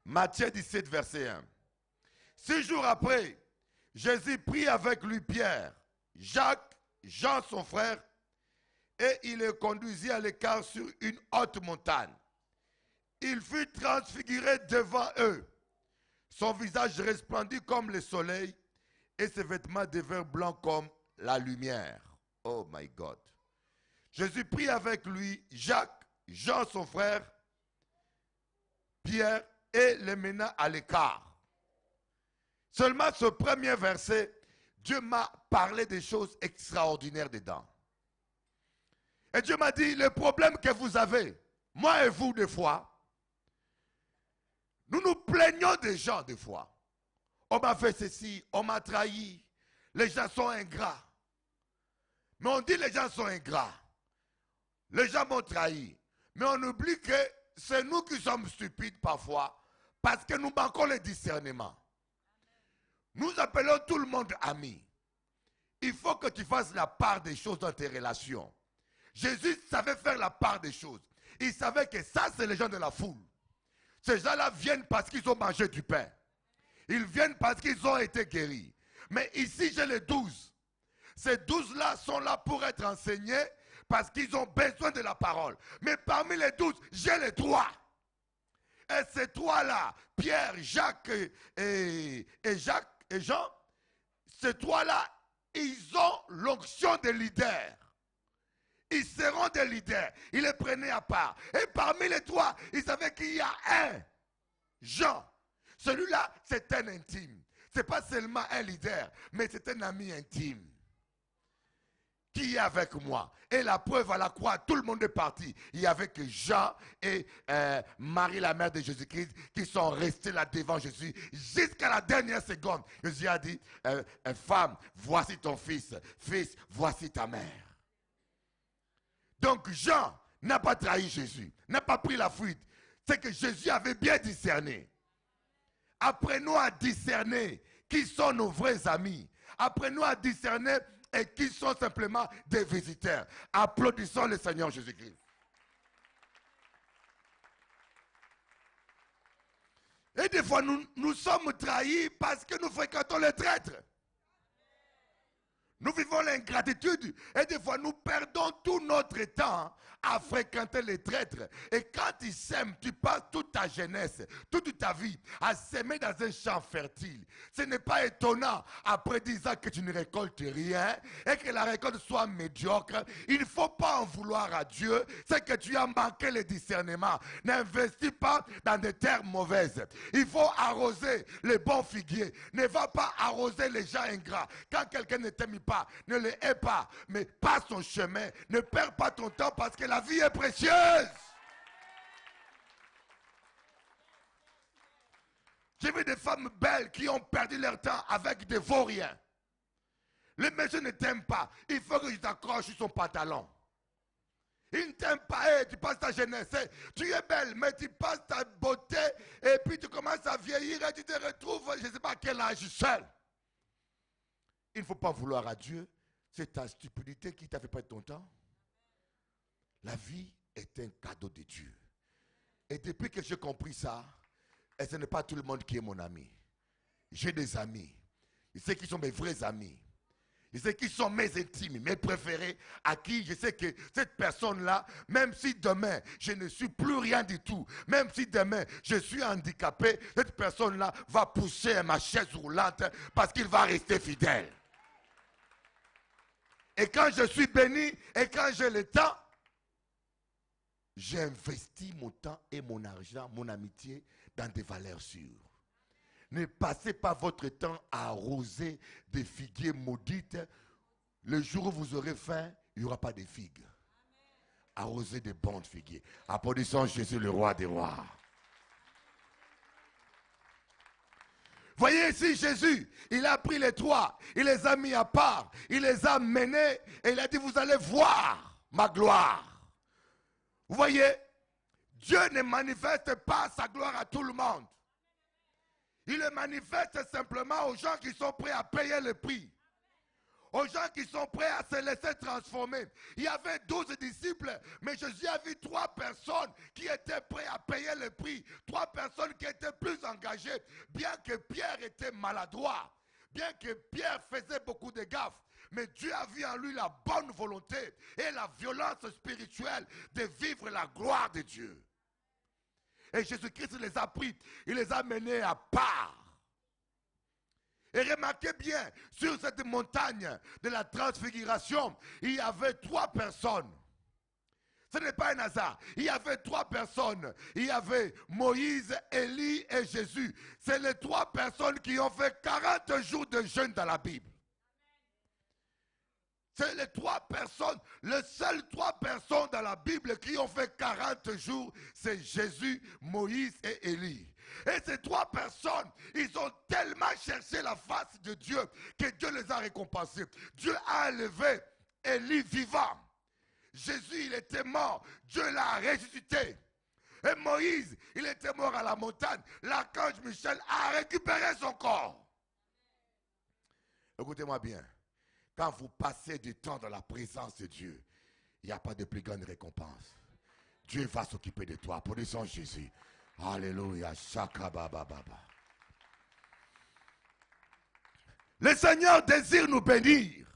Matthieu 17, verset 1. 6 jours après, Jésus prit avec lui Pierre, Jacques, Jean son frère, et il les conduisit à l'écart sur une haute montagne. Il fut transfiguré devant eux. Son visage resplendit comme le soleil et ses vêtements devinrent blancs comme la lumière. Oh my God. Jésus prit avec lui Jacques, Jean son frère, Pierre, et les mena à l'écart. Seulement ce premier verset, Dieu m'a parlé des choses extraordinaires dedans. Et Dieu m'a dit, le problème que vous avez, moi et vous des fois, nous nous plaignons des gens des fois. On m'a fait ceci, on m'a trahi, les gens sont ingrats. Mais on dit les gens sont ingrats. Les gens m'ont trahi. Mais on oublie que c'est nous qui sommes stupides parfois parce que nous manquons le discernement. Nous appelons tout le monde ami. Il faut que tu fasses la part des choses dans tes relations. Jésus savait faire la part des choses. Il savait que ça, c'est les gens de la foule. Ces gens-là viennent parce qu'ils ont mangé du pain. Ils viennent parce qu'ils ont été guéris. Mais ici, j'ai les 12. Ces 12-là sont là pour être enseignés parce qu'ils ont besoin de la parole. Mais parmi les 12, j'ai les 3. Et ces 3-là, Pierre, Jacques et Jean, ces 3-là, ils ont l'onction des leaders. Ils seront des leaders. Ils les prenaient à part. Et parmi les 3, ils savaient qu'il y a un, Jean. Celui-là, c'est un intime. Ce n'est pas seulement un leader, mais c'est un ami intime. Qui est avec moi? Et la preuve à la croix, tout le monde est parti. Il y avait que Jean et Marie, la mère de Jésus-Christ, qui sont restés là devant Jésus jusqu'à la dernière seconde. Jésus a dit, femme, voici ton fils. Fils, voici ta mère. Donc Jean n'a pas trahi Jésus, n'a pas pris la fuite. C'est que Jésus avait bien discerné. Apprenons à discerner qui sont nos vrais amis. Apprenons à discerner et qui sont simplement des visiteurs. Applaudissons le Seigneur Jésus-Christ. Et des fois, nous sommes trahis parce que nous fréquentons les traîtres. Nous vivons l'ingratitude et des fois nous perdons tout notre temps à fréquenter les traîtres. Et quand ils sèment, tu passes toute ta jeunesse, toute ta vie à s'aimer dans un champ fertile. Ce n'est pas étonnant après 10 ans que tu ne récoltes rien et que la récolte soit médiocre. Il ne faut pas en vouloir à Dieu. C'est que tu as manqué le discernement. N'investis pas dans des terres mauvaises. Il faut arroser les bons figuiers. Ne va pas arroser les gens ingrats. Quand quelqu'un ne t'aime pas, ne le hais pas, mais passe son chemin. Ne perds pas ton temps parce que la vie est précieuse. J'ai vu des femmes belles qui ont perdu leur temps avec des vauriens. Le monsieur ne t'aime pas. Il faut que tu t'accroches sur son pantalon. Il ne t'aime pas. Tu passes ta jeunesse. Tu es belle, mais tu passes ta beauté et puis tu commences à vieillir et tu te retrouves, je ne sais pas à quel âge, seul. Il ne faut pas vouloir à Dieu. C'est ta stupidité qui t'a fait perdre ton temps. La vie est un cadeau de Dieu. Et depuis que j'ai compris ça, et ce n'est pas tout le monde qui est mon ami. J'ai des amis. Je sais qui sont mes vrais amis. Je sais qui sont mes intimes, mes préférés, à qui je sais que cette personne-là, même si demain je ne suis plus rien du tout, même si demain je suis handicapé, cette personne-là va pousser ma chaise roulante parce qu'il va rester fidèle. Et quand je suis béni et quand j'ai le temps, j'investis mon temps et mon argent, mon amitié dans des valeurs sûres. Ne passez pas votre temps à arroser des figuiers maudites. Le jour où vous aurez faim, il n'y aura pas de figues. Arrosez des bons figuiers. Applaudissons Jésus, le roi des rois. Voyez ici Jésus, il a pris les 3, il les a mis à part, il les a menés et il a dit vous allez voir ma gloire. Vous voyez, Dieu ne manifeste pas sa gloire à tout le monde. Il le manifeste simplement aux gens qui sont prêts à payer le prix. aux gens qui sont prêts à se laisser transformer. Il y avait 12 disciples, mais Jésus a vu 3 personnes qui étaient prêtes à payer le prix. 3 personnes qui étaient plus engagées, bien que Pierre était maladroit, bien que Pierre faisait beaucoup de gaffes. Mais Dieu a vu en lui la bonne volonté et la violence spirituelle de vivre la gloire de Dieu. Et Jésus-Christ les a pris, il les a menés à part. Et remarquez bien, sur cette montagne de la transfiguration, il y avait 3 personnes. Ce n'est pas un hasard. Il y avait 3 personnes. Il y avait Moïse, Élie et Jésus. C'est les 3 personnes qui ont fait 40 jours de jeûne dans la Bible. C'est les 3 personnes, les seules 3 personnes dans la Bible qui ont fait 40 jours, c'est Jésus, Moïse et Élie. Et ces 3 personnes, ils ont tellement cherché la face de Dieu que Dieu les a récompensés. Dieu a élevé Élie vivant. Jésus, il était mort. Dieu l'a ressuscité. Et Moïse, il était mort à la montagne. L'archange Michel a récupéré son corps. Écoutez-moi bien. Quand vous passez du temps dans la présence de Dieu, il n'y a pas de plus grande récompense. Dieu va s'occuper de toi. Applaudissons Jésus. Alléluia. Le Seigneur désire nous bénir.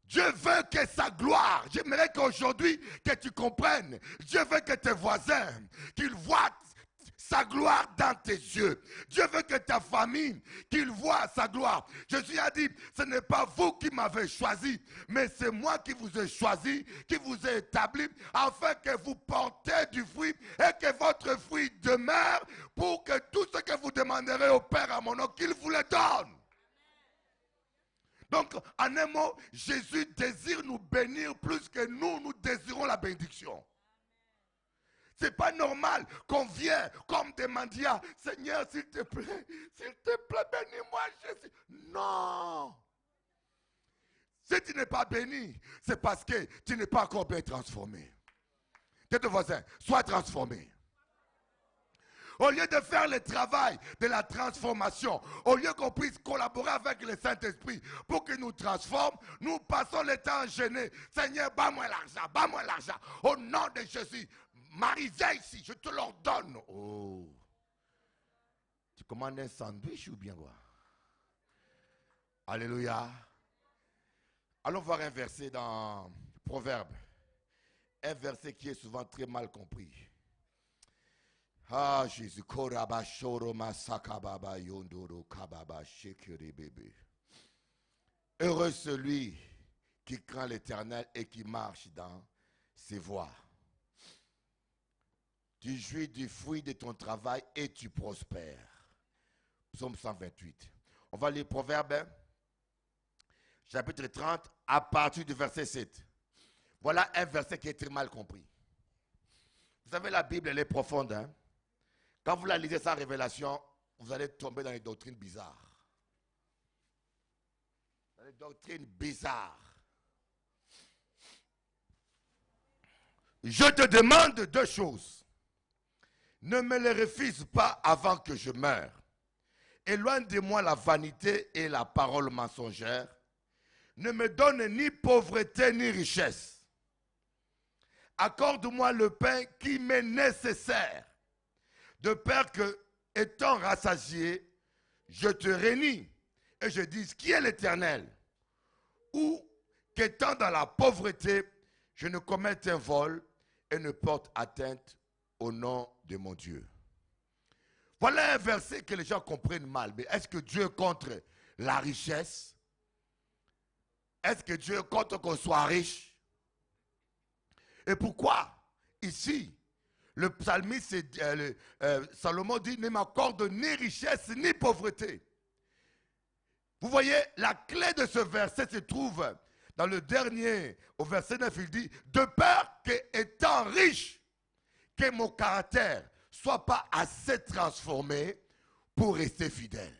Dieu veut que sa gloire, j'aimerais qu'aujourd'hui que tu comprennes, Dieu veut que tes voisins, qu'ils voient sa gloire dans tes yeux. Dieu veut que ta famille, qu'il voit sa gloire. Jésus a dit, ce n'est pas vous qui m'avez choisi, mais c'est moi qui vous ai choisi, qui vous ai établi, afin que vous portez du fruit et que votre fruit demeure, pour que tout ce que vous demanderez au Père à mon nom, qu'il vous le donne. Donc, en un mot, Jésus désire nous bénir plus que nous désirons la bénédiction. Ce n'est pas normal qu'on vienne comme des mendiants. Seigneur, s'il te plaît, bénis-moi, Jésus. Non. Si tu n'es pas béni, c'est parce que tu n'es pas encore bien transformé. Tes deux voisins, sois transformé. Au lieu de faire le travail de la transformation, au lieu qu'on puisse collaborer avec le Saint-Esprit pour qu'il nous transforme, nous passons le temps gênés. Seigneur, bats-moi l'argent, bats-moi l'argent. Au nom de Jésus, Marie, viens ici, je te l'ordonne. Oh. Tu commandes un sandwich ou bien quoi? Alléluia. Allons voir un verset dans Proverbe. Un verset qui est souvent très mal compris. Ah, Jésus. Heureux celui qui craint l'Éternel et qui marche dans ses voies. Tu jouis du fruit de ton travail et tu prospères. Psaume 128. On va lire Proverbe, chapitre 30, à partir du verset 7. Voilà un verset qui est très mal compris. Vous savez, la Bible, elle est profonde. Hein? Quand vous la lisez sans révélation, vous allez tomber dans les doctrines bizarres. Dans les doctrines bizarres. Je te demande 2 choses. Ne me les refuse pas avant que je meure. Éloigne de moi la vanité et la parole mensongère. Ne me donne ni pauvreté ni richesse. Accorde-moi le pain qui m'est nécessaire, de peur que, étant rassasié, je te réunis et je dise qui est l'Éternel, ou qu'étant dans la pauvreté, je ne commette un vol et ne porte atteinte au nom de mon Dieu. Voilà un verset que les gens comprennent mal. Mais est-ce que Dieu est contre la richesse? Est-ce que Dieu est contre qu'on soit riche? Et pourquoi ici, le psalmiste, Salomon dit, ne m'accorde ni richesse ni pauvreté. Vous voyez, la clé de ce verset se trouve dans le dernier, au verset 9, il dit, de peur qu'étant riche, que mon caractère soit pas assez transformé pour rester fidèle.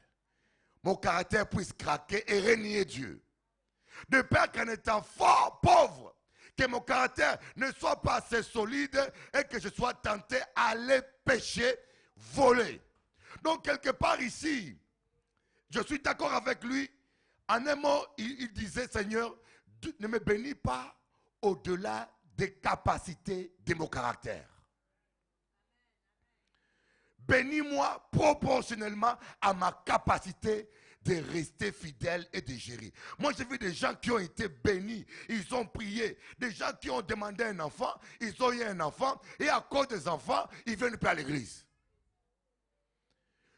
Mon caractère puisse craquer et renier Dieu. De peur qu'en étant fort pauvre, que mon caractère ne soit pas assez solide et que je sois tenté à aller pécher, voler. Donc quelque part ici, je suis d'accord avec lui En un mot, il disait, Seigneur, ne me bénis pas au-delà des capacités de mon caractère. Bénis-moi proportionnellement à ma capacité de rester fidèle et de gérer. Moi, j'ai vu des gens qui ont été bénis, ils ont prié. Des gens qui ont demandé un enfant, ils ont eu un enfant, et à cause des enfants, ils viennent plus à l'église.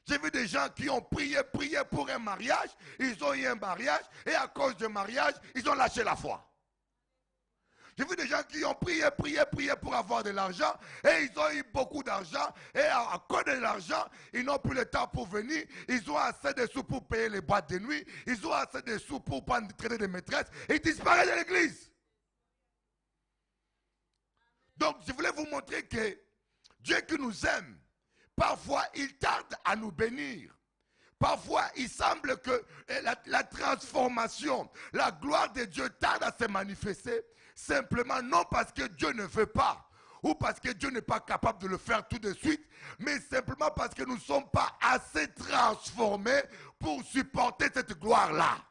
J'ai vu des gens qui ont prié pour un mariage, ils ont eu un mariage, et à cause du mariage, ils ont lâché la foi. J'ai vu des gens qui ont prié pour avoir de l'argent, et ils ont eu beaucoup d'argent, et à cause de l'argent, ils n'ont plus le temps pour venir, ils ont assez de sous pour payer les boîtes de nuit, ils ont assez de sous pour prendre traiter des maîtresses, et ils disparaissent de l'église. Donc, je voulais vous montrer que Dieu qui nous aime, parfois il tarde à nous bénir. Parfois, il semble que la transformation, la gloire de Dieu tarde à se manifester, simplement non parce que Dieu ne veut pas, ou parce que Dieu n'est pas capable de le faire tout de suite, mais simplement parce que nous ne sommes pas assez transformés pour supporter cette gloire-là.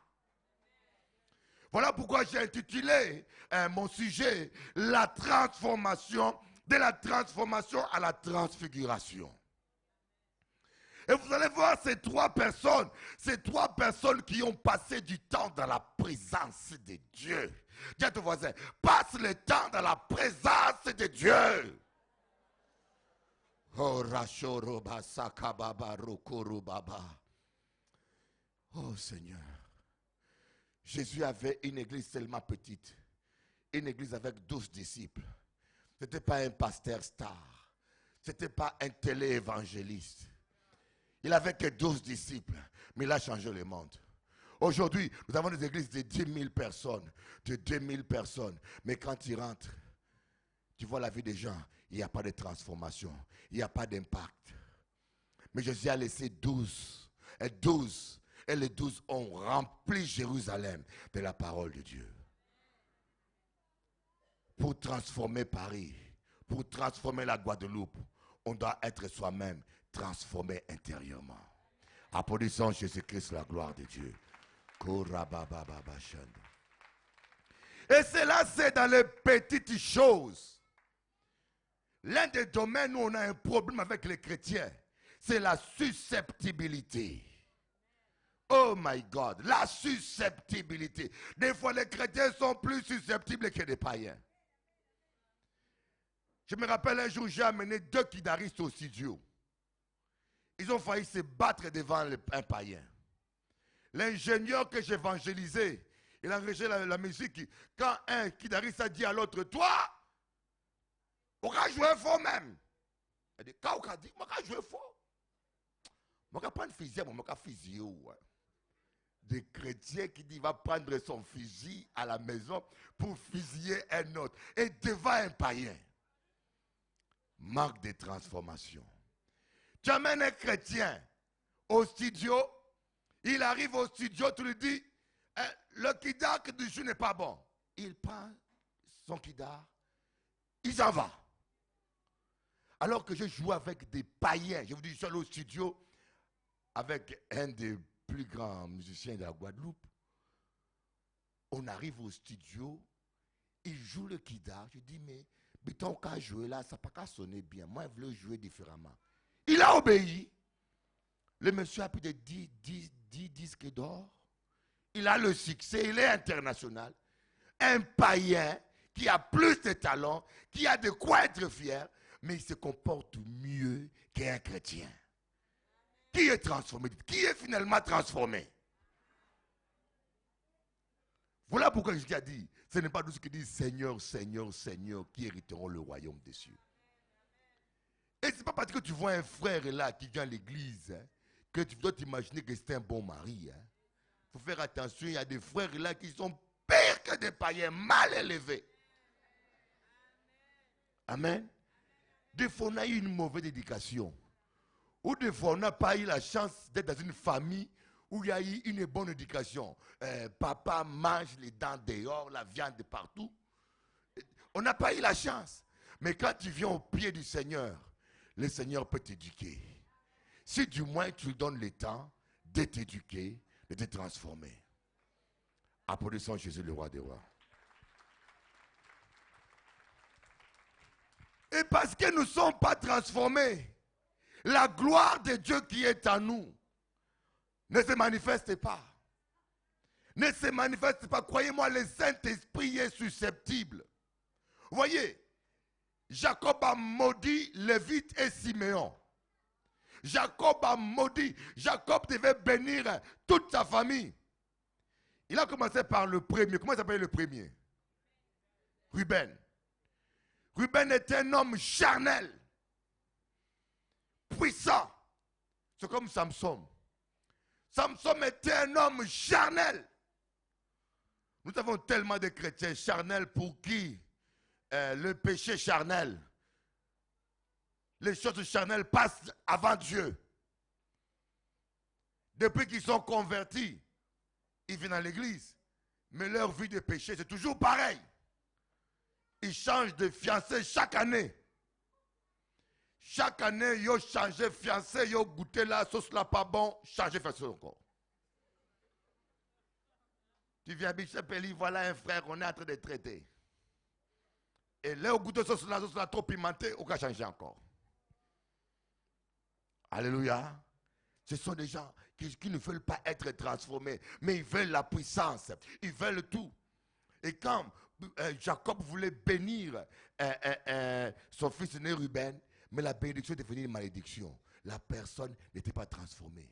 Voilà pourquoi j'ai intitulé mon sujet « La transformation, de la transformation à la transfiguration ». Et vous allez voir ces trois personnes qui ont passé du temps dans la présence de Dieu. Dis à ton voisin, passe le temps dans la présence de Dieu. Oh, Rachoroba Sakababa Rokorobaba. Oh Seigneur. Jésus avait une église tellement petite. Une église avec 12 disciples. Ce n'était pas un pasteur star. Ce n'était pas un téléévangéliste. Il n'avait que 12 disciples, mais il a changé le monde. Aujourd'hui, nous avons des églises de 10 000 personnes, de 2 000 personnes. Mais quand tu rentres, tu vois la vie des gens, il n'y a pas de transformation, il n'y a pas d'impact. Mais Jésus a laissé 12. Et les 12 ont rempli Jérusalem de la parole de Dieu. Pour transformer Paris, pour transformer la Guadeloupe, on doit être soi-même transformé intérieurement. Applaudissons Jésus-Christ, la gloire de Dieu. Et cela, c'est dans les petites choses. L'un des domaines où on a un problème avec les chrétiens, c'est la susceptibilité. Oh my God, la susceptibilité. Des fois, les chrétiens sont plus susceptibles que les païens. Je me rappelle un jour, j'ai amené 2 guitaristes au studio. Ils ont failli se battre devant un païen. L'ingénieur que j'évangélisais, il a enregistré la musique. Quand un guitariste a dit à l'autre, toi, on va jouer fort même. Il dit, quand on a dit, on va jouer fort. On va prendre fusil, on va fusiller. Des chrétiens qui disent, va prendre son fusil à la maison pour fusiller un autre. Et devant un païen. Marque de transformation. Tu amènes un chrétien au studio, il arrive au studio, tu lui dis, le kidar du jour n'est pas bon. Il prend son kidar, il s'en va. Alors que je joue avec des païens, je vous dis, je suis allé au studio avec un des plus grands musiciens de la Guadeloupe. On arrive au studio, il joue le kidar, je dis, mais ton cas jouer là, ça n'a pas qu'à sonner bien. Moi, je veux jouer différemment. Il a obéi. Le monsieur a plus de 10 disques d'or. Il a le succès, il est international. Un païen qui a plus de talent, qui a de quoi être fier, mais il se comporte mieux qu'un chrétien. Qui est transformé? Qui est finalement transformé? Voilà pourquoi Jésus a dit, ce n'est pas tous ceux qui disent Seigneur, Seigneur, Seigneur qui hériteront le royaume des cieux. Et ce n'est pas parce que tu vois un frère là qui vient à l'église que tu dois t'imaginer que c'est un bon mari. Il faut faire attention, il y a des frères là qui sont pires que des païens, mal élevés. Amen. Des fois on a eu une mauvaise éducation. Ou des fois on n'a pas eu la chance d'être dans une famille où il y a eu une bonne éducation. Papa mange les dents dehors, la viande de partout. On n'a pas eu la chance. Mais quand tu viens au pied du Seigneur, le Seigneur peut t'éduquer. Si du moins tu lui donnes le temps de t'éduquer, de te transformer. Applaudissons Jésus, le roi des rois. Et parce que nous ne sommes pas transformés, la gloire de Dieu qui est en nous ne se manifeste pas. Ne se manifeste pas. Croyez-moi, le Saint-Esprit est susceptible. Vous voyez, Jacob a maudit Lévite et Siméon. Jacob a maudit. Jacob devait bénir toute sa famille. Il a commencé par le premier. Comment s'appelle le premier? Ruben. Ruben était un homme charnel, puissant. C'est comme Samson. Samson était un homme charnel. Nous avons tellement de chrétiens charnels pour qui le péché charnel, les choses charnelles passent avant Dieu. Depuis qu'ils sont convertis, ils viennent à l'église. Mais leur vie de péché, c'est toujours pareil. Ils changent de fiancé chaque année. Chaque année, ils ont changé de fiancé, ils ont goûté la sauce là pas bon, changé de fiancé encore. Tu viens à Bishop Eli, voilà un frère qu'on est en train de traiter. Et là, au goût de sauce là trop pimentée, on va changer encore. Alléluia. Ce sont des gens qui ne veulent pas être transformés, mais ils veulent la puissance, ils veulent tout. Et quand Jacob voulait bénir son fils né Ruben, mais la bénédiction est devenue une malédiction. La personne n'était pas transformée.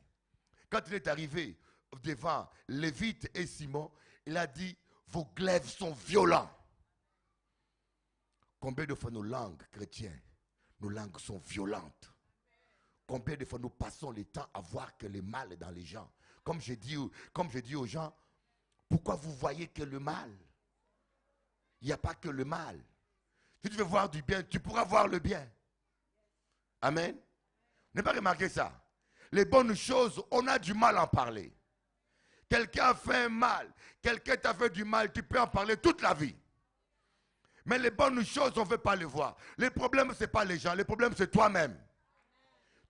Quand il est arrivé devant Lévite et Simon, il a dit, vos glaives sont violents. Combien de fois nos langues chrétiennes, nos langues sont violentes? Combien de fois nous passons le temps à voir que le mal est dans les gens? Comme je dis aux gens, pourquoi vous voyez que le mal? Il n'y a pas que le mal. Si tu veux voir du bien, tu pourras voir le bien. Amen. Vous n'avez pas remarqué ça? Les bonnes choses, on a du mal à en parler. Quelqu'un a fait un mal, quelqu'un t'a fait du mal, tu peux en parler toute la vie. Mais les bonnes choses, on ne veut pas les voir. Les problèmes, ce n'est pas les gens, les problèmes, c'est toi-même.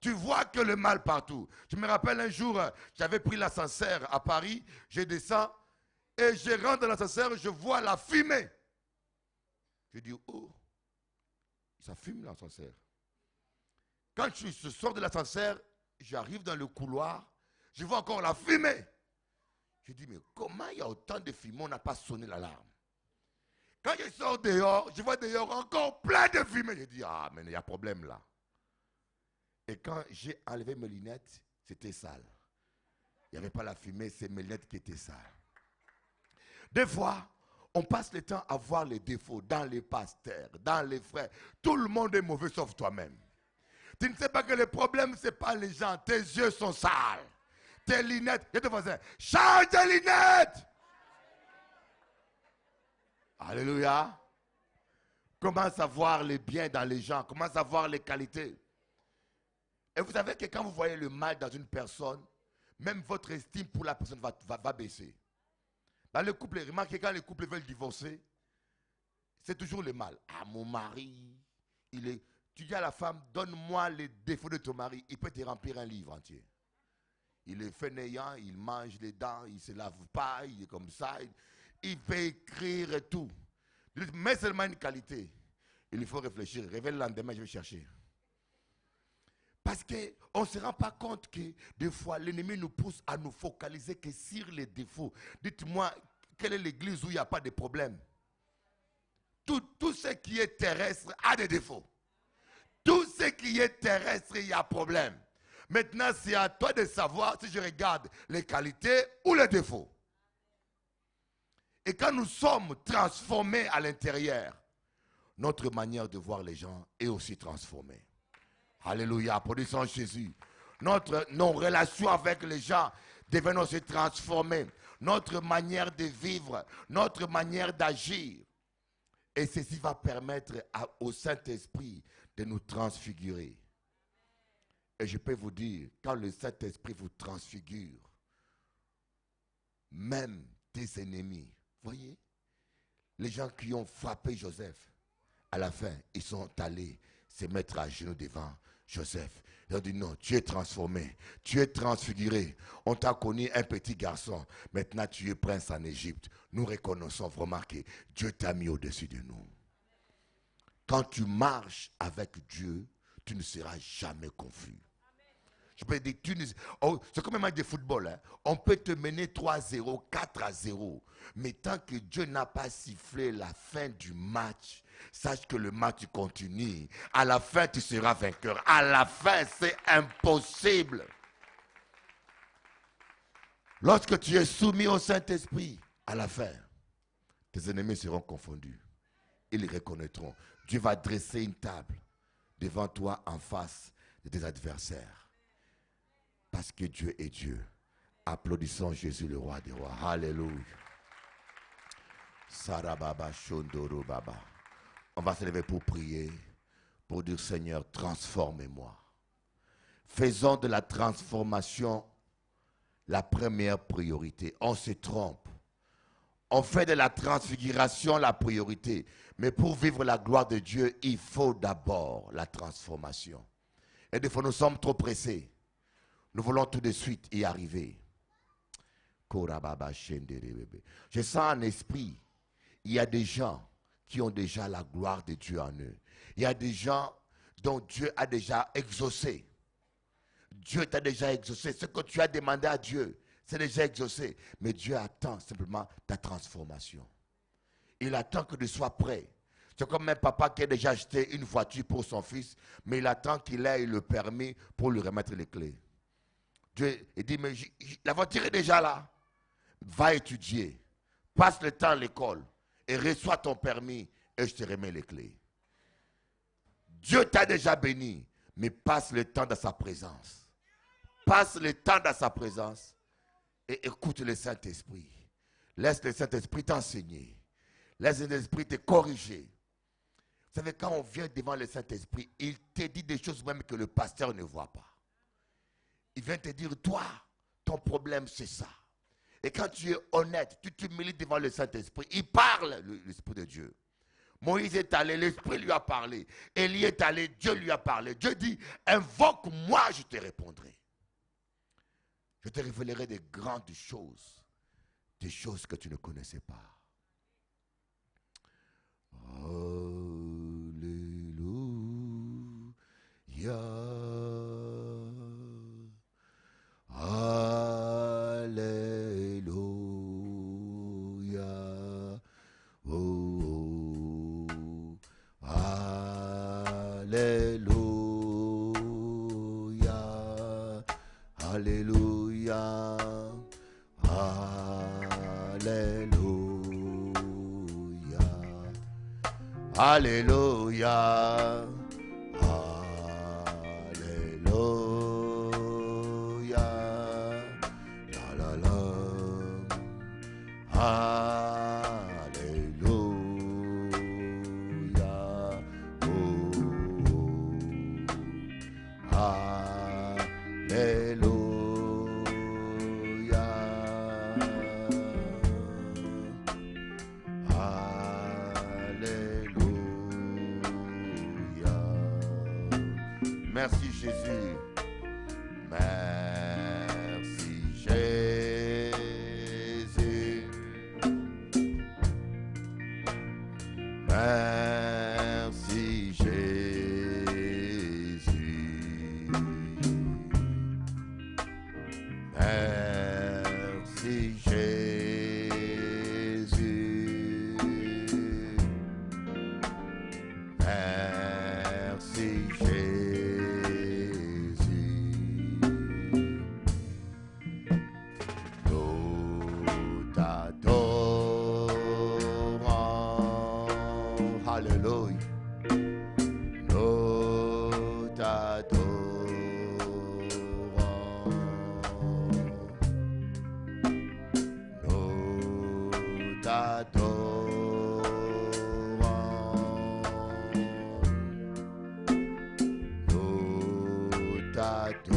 Tu vois que le mal partout. Je me rappelle un jour, j'avais pris l'ascenseur à Paris, je descends et je rentre dans l'ascenseur, je vois la fumée. Je dis, oh, ça fume l'ascenseur. Quand je sors de l'ascenseur, j'arrive dans le couloir, je vois encore la fumée. Je dis, mais comment il y a autant de fumée, on n'a pas sonné l'alarme? Quand je sors dehors, je vois dehors encore plein de fumée. Je dis, ah, mais il y a problème là. Et quand j'ai enlevé mes lunettes, c'était sale. Il n'y avait pas la fumée, c'est mes lunettes qui étaient sales. Des fois, on passe le temps à voir les défauts dans les pasteurs, dans les frères. Tout le monde est mauvais sauf toi-même. Tu ne sais pas que le problème, ce n'est pas les gens. Tes yeux sont sales. Tes lunettes, je te faisais, change tes lunettes. Alléluia. Commence à voir les biens dans les gens. Commence à voir les qualités. Et vous savez que quand vous voyez le mal dans une personne, même votre estime pour la personne va baisser. Dans le couple, remarquez quand les couples veulent divorcer, c'est toujours le mal. Ah, mon mari, tu dis à la femme, donne-moi les défauts de ton mari. Il peut te remplir un livre entier. Il est fainéant, il mange les dents, il ne se lave pas, il est comme ça. Il peut écrire et tout. Mais seulement une qualité. Il faut réfléchir. Réveille le lendemain, je vais chercher. Parce qu'on ne se rend pas compte que des fois, l'ennemi nous pousse à nous focaliser que sur les défauts. Dites-moi, quelle est l'église où il n'y a pas de problème? Tout ce qui est terrestre a des défauts. Tout ce qui est terrestre, il y a problème. Maintenant, c'est à toi de savoir si je regarde les qualités ou les défauts. Et quand nous sommes transformés à l'intérieur, notre manière de voir les gens est aussi transformée. Alléluia, applaudissons Jésus. Nos relations avec les gens deviennent aussi transformées. Notre manière de vivre, notre manière d'agir. Et ceci va permettre au Saint-Esprit de nous transfigurer. Et je peux vous dire, quand le Saint-Esprit vous transfigure, même tes ennemis, voyez, les gens qui ont frappé Joseph, à la fin, ils sont allés se mettre à genoux devant Joseph. Ils ont dit non, tu es transformé, tu es transfiguré. On t'a connu un petit garçon, maintenant tu es prince en Égypte. Nous reconnaissons vraiment que Dieu t'a mis au-dessus de nous. Quand tu marches avec Dieu, tu ne seras jamais confus. Je peux dire, c'est comme un match de football. Hein. On peut te mener 3-0, 4-0. Mais tant que Dieu n'a pas sifflé la fin du match, sache que le match continue. À la fin, tu seras vainqueur. À la fin, c'est impossible. Lorsque tu es soumis au Saint-Esprit, à la fin, tes ennemis seront confondus. Ils reconnaîtront. Dieu va dresser une table devant toi en face de tes adversaires. Parce que Dieu est Dieu. Applaudissons Jésus, le roi des rois. Alléluia. Sarababa Shondoro Baba. On va se lever pour prier, pour dire Seigneur, transformez-moi. Faisons de la transformation la première priorité. On se trompe. On fait de la transfiguration la priorité. Mais pour vivre la gloire de Dieu, il faut d'abord la transformation. Et des fois, nous sommes trop pressés. Nous voulons tout de suite y arriver. Je sens en esprit, il y a des gens qui ont déjà la gloire de Dieu en eux. Il y a des gens dont Dieu a déjà exaucé. Dieu t'a déjà exaucé. Ce que tu as demandé à Dieu, c'est déjà exaucé. Mais Dieu attend simplement ta transformation. Il attend que tu sois prêt. C'est comme un papa qui a déjà acheté une voiture pour son fils, mais il attend qu'il ait le permis pour lui remettre les clés. Dieu dit, mais la voiture est déjà là. Va étudier. Passe le temps à l'école et reçois ton permis et je te remets les clés. Dieu t'a déjà béni, mais passe le temps dans sa présence. Passe le temps dans sa présence et écoute le Saint-Esprit. Laisse le Saint-Esprit t'enseigner. Laisse le Saint-Esprit te corriger. Vous savez, quand on vient devant le Saint-Esprit, il te dit des choses même que le pasteur ne voit pas. Il vient te dire, toi, ton problème c'est ça. Et quand tu es honnête, tu t'humilies devant le Saint-Esprit, il parle, l'Esprit de Dieu. Moïse est allé, l'Esprit lui a parlé. Élie est allé, Dieu lui a parlé. Dieu dit, invoque-moi, je te répondrai. Je te révélerai des grandes choses, des choses que tu ne connaissais pas. Alléluia. Alléluia. Oh, alléluia. Alléluia. Alléluia. Alléluia. Merci Jésus. Merci Jésus. Merci Jésus. Merci Jésus. Merci Jésus. Nous t'adorons. Alléluia. Nous t'adorons. Nous t'adorons. Nous t'adorons.